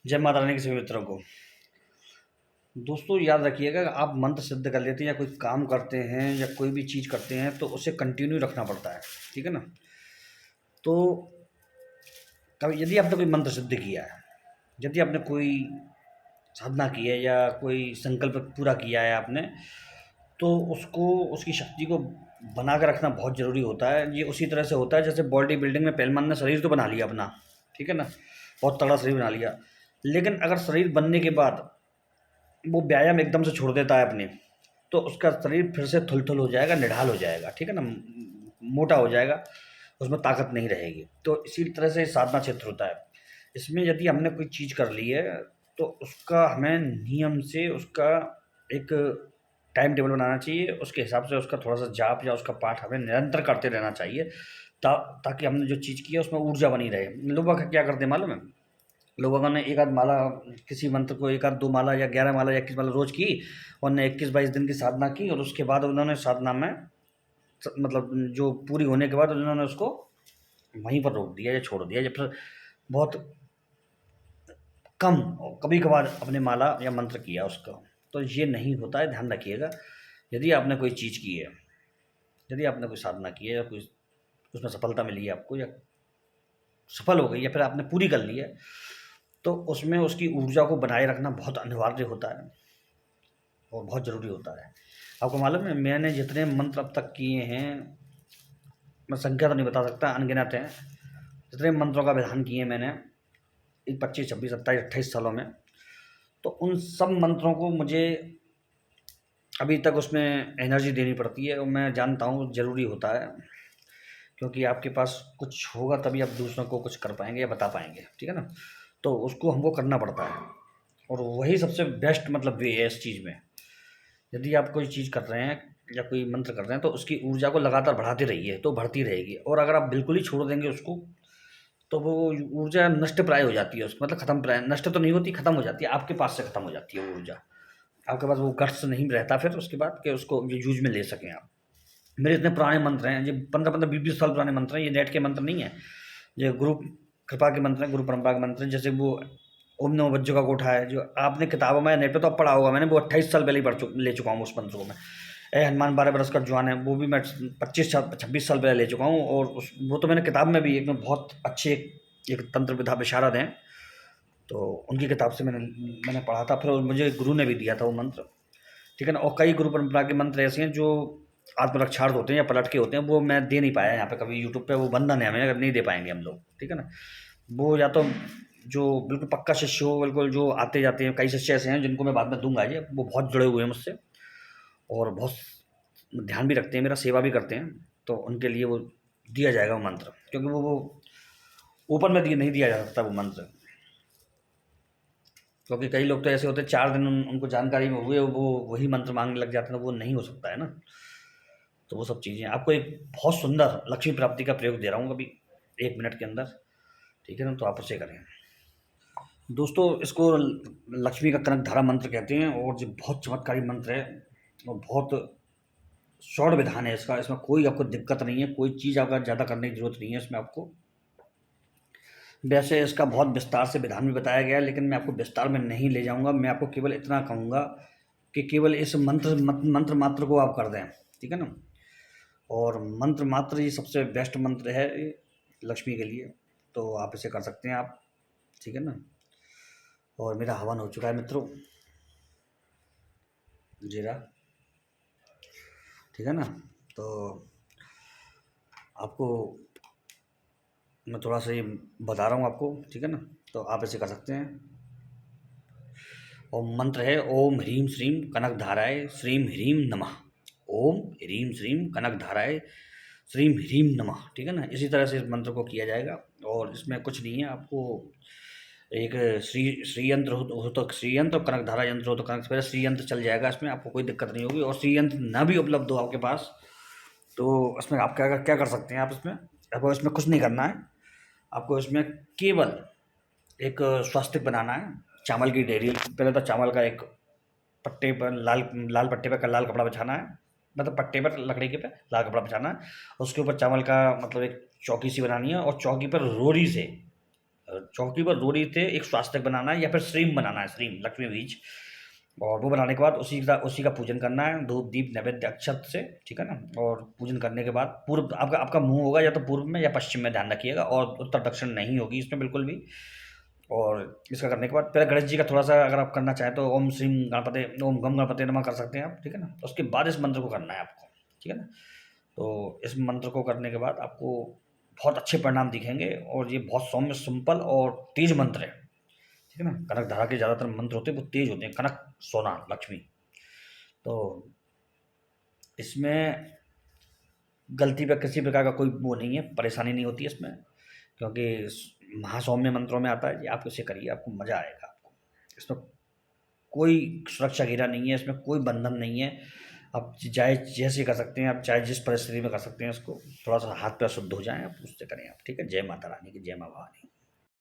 जय माता रानी के सभी मित्रों को। दोस्तों याद रखिएगा, आप मंत्र सिद्ध कर लेते हैं या कोई काम करते हैं या कोई भी चीज़ करते हैं तो उसे कंटिन्यू रखना पड़ता है, ठीक है ना। तो कभी यदि आपने कोई मंत्र सिद्ध किया है, यदि आपने कोई साधना की है या कोई संकल्प पूरा किया है आपने, तो उसको उसकी शक्ति को बना के रखना बहुत ज़रूरी होता है। ये उसी तरह से होता है जैसे बॉडी बिल्डिंग में पहलवान ने शरीर तो बना लिया अपना, ठीक है ना, बहुत तगड़ा शरीर बना लिया। लेकिन अगर शरीर बनने के बाद वो व्यायाम एकदम से छोड़ देता है अपने, तो उसका शरीर फिर से थुल-थुल हो जाएगा, निढाल हो जाएगा, ठीक है ना? मोटा हो जाएगा, उसमें ताकत नहीं रहेगी। तो इसी तरह से साधना क्षेत्र होता है। इसमें यदि हमने कोई चीज़ कर ली है, तो उसका हमें नियम से उसका एक टाइम टेबल बनाना चाहिए। उसके हिसाब से उसका थोड़ा-सा जाप या उसका पाठ हमें निरंतर करते रहना चाहिए, ता ताकि हमने जो चीज़ की है उसमें ऊर्जा बनी रहे। लोग बाग क्या करते हैं मालूम है? लोगों ने एक आध माला, किसी मंत्र को एक आध 2 माला या 11 माला या 21 माला रोज़ की, उन्होंने 21-22 दिन की साधना की और उसके बाद उन्होंने साधना में मतलब जो पूरी होने के बाद उन्होंने उसको वहीं पर रोक दिया या छोड़ दिया या फिर बहुत कम कभी-कभार अपने माला या मंत्र किया उसका। तो ये नहीं होता है, ध्यान रखिएगा। यदि आपने कोई चीज़ की है, यदि आपने कोई साधना की है या कोई उसमें सफलता मिली है आपको या सफल हो गई या फिर आपने पूरी कर ली है, तो उसमें उसकी ऊर्जा को बनाए रखना बहुत अनिवार्य होता है और बहुत ज़रूरी होता है। आपको मालूम है, मैंने जितने मंत्र अब तक किए हैं, मैं संख्या तो नहीं बता सकता, अनगिनत हैं। जितने मंत्रों का विधान किए मैंने, 25, 26, 27, 28 सालों में, तो उन सब मंत्रों को मुझे अभी तक उसमें एनर्जी देनी पड़ती है और मैं जानता हूँ ज़रूरी होता है, क्योंकि आपके पास कुछ होगा तभी आप दूसरों को कुछ कर पाएँगे या बता पाएँगे, ठीक है ना? तो उसको हमको करना पड़ता है और वही सबसे बेस्ट मतलब वे है इस चीज़ में। यदि आप कोई चीज़ कर रहे हैं या कोई मंत्र कर रहे हैं तो उसकी ऊर्जा को लगातार बढ़ाते रहिए, तो बढ़ती रहेगी। और अगर आप बिल्कुल ही छोड़ देंगे उसको, तो वो ऊर्जा नष्ट प्राय हो जाती है, उसकी मतलब खत्म प्राय, नष्ट तो नहीं होती, खत्म हो जाती है, आपके पास से खत्म हो जाती है वो ऊर्जा। आपके पास वो गट्स नहीं रहता फिर उसके बाद कि उसको ये यूज में ले सकें आप। मेरे इतने पुराने मंत्र हैं, ये 15-15, 20-20 साल पुराने मंत्र हैं, ये नेट के मंत्र नहीं है। ये गुरु कृपा के मंत्र हैं, गुरु परंपरा के मंत्र हैं। जैसे वो ओम नमो बज्जो का कोठा है, जो आपने किताबों में नेट पे तो अब पढ़ा होगा, मैंने वो 28 साल पहले ही ले चुका हूँ उस मंत्र को मैं। ए हनुमान 12 बरस का जवान है, वो भी मैं 25 साल 26 साल पहले ले चुका हूँ और उस वो तो मैंने किताब में भी एकदम बहुत अच्छे एक तंत्र विधा विशारद हैं, तो उनकी किताब से मैंने पढ़ा था, फिर मुझे गुरु ने भी दिया था वो मंत्र, ठीक है ना। और कई गुरु परंपरा के मंत्र ऐसे हैं जो आत्मरक्षार्थ होते हैं या पलट के होते हैं, वो मैं दे नहीं पाया यहाँ पे कभी यूट्यूब पे, वो बंधन है हमें, अगर नहीं दे पाएंगे हम लोग, ठीक है ना। वो या तो जो बिल्कुल पक्का शिष्य हो, बिल्कुल जो आते जाते हैं, कई शिष्य ऐसे हैं जिनको मैं बाद में दूंगा, ये वो बहुत जुड़े हुए हैं मुझसे और बहुत ध्यान भी रखते हैं मेरा, सेवा भी करते हैं, तो उनके लिए वो दिया जाएगा वो मंत्र, क्योंकि वो ओपन में नहीं दिया जा सकता वो मंत्र, क्योंकि कई लोग तो ऐसे होते हैं 4 दिन उनको जानकारी में हुए वो वही मंत्र मांगने लग जाते हैं, तो वो नहीं हो सकता है ना। तो वो सब चीज़ें आपको एक बहुत सुंदर लक्ष्मी प्राप्ति का प्रयोग दे रहा हूँ अभी 1 मिनट के अंदर, ठीक है ना, तो आप उसे करें। दोस्तों इसको लक्ष्मी का कनक धारा मंत्र कहते हैं और ये बहुत चमत्कारी मंत्र है और बहुत शॉर्ट विधान है इसका, इसमें कोई आपको दिक्कत नहीं है, कोई चीज़ आपका ज़्यादा करने की जरूरत नहीं है इसमें आपको। वैसे इसका बहुत विस्तार से विधान भी बताया गया है, लेकिन मैं आपको विस्तार में नहीं ले जाऊंगा, मैं आपको केवल इतना कहूँगा कि केवल इस मंत्र मात्र को आप कर दें, ठीक है ना। और मंत्र मात्र ये सबसे बेस्ट मंत्र है लक्ष्मी के लिए, तो आप इसे कर सकते हैं आप, ठीक है ना। और मेरा हवन हो चुका है मित्रों, जीरा, ठीक है ना। तो आपको मैं थोड़ा सा ये बता रहा हूँ आपको, ठीक है ना, तो आप ऐसे कर सकते हैं। और मंत्र है ओम ह्रीम श्रीम कनक धाराय श्रीम ह्रीम नमः। ओम ह्रीम श्रीम कनक धाराय श्रीम ह्रीम नमः, ठीक है ना। इसी तरह से इस मंत्र को किया जाएगा और इसमें कुछ नहीं है, आपको एक श्री यंत्र हो तो श्री यंत्र और कनक धारा यंत्र हो तो कनक, पहले श्री यंत्र चल जाएगा, इसमें आपको कोई दिक्कत नहीं होगी। और श्री यंत्र ना भी उपलब्ध हो आपके पास, तो इसमें आप क्या क्या कर सकते हैं, आप इसमें आपको इसमें कुछ नहीं करना है, आपको इसमें केवल एक स्वास्तिक बनाना है, चावल की ढेरी, पहले तो चावल का एक पट्टे पर लाल लाल पट्टे पर लाल कपड़ा बिछाना है, मतलब पट्टे पर लकड़ी के पे लाल कपड़ा बिछाना है, उसके ऊपर चावल का मतलब एक चौकी सी बनानी है और चौकी पर रोरी से चौकी पर 2 रीते, एक स्वास्तिक बनाना है या फिर श्रीम बनाना है, श्रीम लक्ष्मी बीज। और वो बनाने के बाद उसी का पूजन करना है धूप दीप नैवेद्य अक्षत से, ठीक है ना। और पूजन करने के बाद पूर्व आपका आपका मुंह होगा या तो पूर्व में या पश्चिम में, ध्यान रखिएगा, और उत्तर दक्षिण नहीं होगी इसमें बिल्कुल भी। और इसका करने के बाद पहले गणेश जी का थोड़ा सा अगर आप करना चाहें तो ओम श्रीम गणपति ओम गम गणपति नमः कर सकते हैं आप, ठीक है ना। उसके बाद इस मंत्र को करना है आपको, ठीक है ना। तो इस मंत्र को करने के बाद आपको बहुत अच्छे परिणाम दिखेंगे, और ये बहुत सौम्य, सिंपल और तेज मंत्र है, ठीक है ना। कनक धारा के ज़्यादातर मंत्र होते हैं वो तेज होते हैं, कनक सोना लक्ष्मी। तो इसमें गलती पे किसी प्रकार का कोई वो नहीं है, परेशानी नहीं होती है इसमें, क्योंकि महासौम्य मंत्रों में आता है। ये आप इसे करिए, आपको मज़ा आएगा। आपको इसमें कोई सुरक्षा घेरा नहीं है, इसमें कोई बंधन नहीं है। आप चाहे जैसे कर सकते हैं, आप चाहे जिस परिस्थिति में कर सकते हैं इसको। थोड़ा सा हाथ पैर शुद्ध हो जाएं, आप उससे करें आप, ठीक है। जय माता रानी की, जय माँ भवानी।